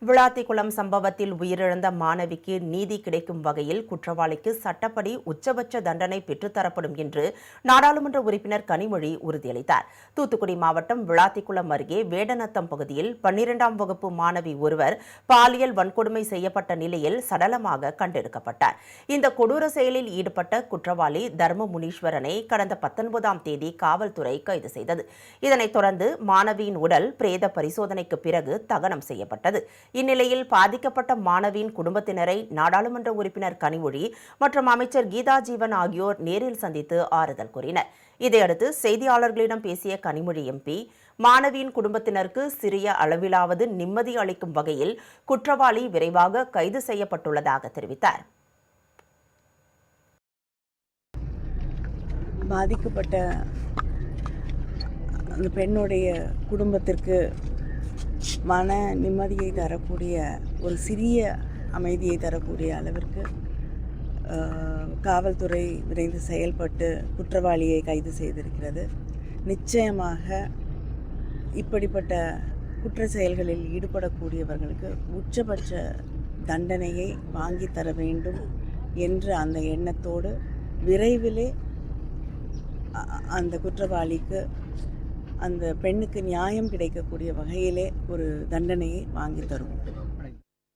விளாத்திக்குளம் சம்பவத்தில் உயிரிழந்த மாணவிக்கு நீதி கிடைக்கும் வகையில் குற்றவாளிக்கு சட்டப்படி உச்சபட்ச தண்டனை பெற்றுத்தரப்படும் என்று நாடாளுமன்ற உறுப்பினர் கனிமொழி உறுதியளித்தார். தூத்துக்குடி மாவட்டம் விளாத்திக்குளம் அருகே வேடநத்தம் பகுதியில் 12ஆம் வகுப்பு மாணவி ஒருவர் பாலியல் வன்கொடுமை செய்யப்பட்ட நிலையில் சடலமாக கண்டெடுக்கப்பட்டார். இந்த கொடூர செயலில் ஈடுபட்ட குற்றவாளி தர்ம முனீஸ்வரனை கடந்த 19ஆம் தேதி காவல்துறை கைது செய்தது. இதனைத் தொடர்ந்து மாணவியின் உடல் பிரேத பரிசோதனைக்கு பிறகு தகனம் செய்யப்பட்டது. இந்நிலையில் பாதிக்கப்பட்ட மாணவியின் குடும்பத்தினரை நாடாளுமன்ற உறுப்பினர் கனிமொழி மற்றும் அமைச்சர் கீதா ஜீவன் ஆகியோர் நேரில் சந்தித்து ஆறுதல் கூறினர். இதையடுத்து செய்தியாளர்களிடம் பேசிய கனிமொழி எம்பி, மாணவியின் குடும்பத்தினருக்கு சிறிய அளவிலாவது நிம்மதி அளிக்கும் வகையில் குற்றவாளி விரைவாக கைது செய்யப்பட்டுள்ளதாக தெரிவித்தார். பாதிக்கப்பட்ட அந்த பெண்ணுடைய குடும்பத்திற்கு மன நிம்மதியை தரக்கூடிய ஒரு சிறிய அமைதியை தரக்கூடிய அளவிற்கு காவல்துறை விரைந்து செயல்பட்டு குற்றவாளியை கைது செய்திருக்கிறது. நிச்சயமாக இப்படிப்பட்ட குற்ற செயல்களில் ஈடுபடக்கூடியவர்களுக்கு உச்சபட்ச தண்டனையை வாங்கி தர வேண்டும் என்ற அந்த எண்ணத்தோடு விரைவிலே அந்த குற்றவாளிக்கு அந்த பெண்ணுக்கு நியாயம் கிடைக்கக்கூடிய வகையிலே ஒரு தண்டனையை வாங்கி தரும்.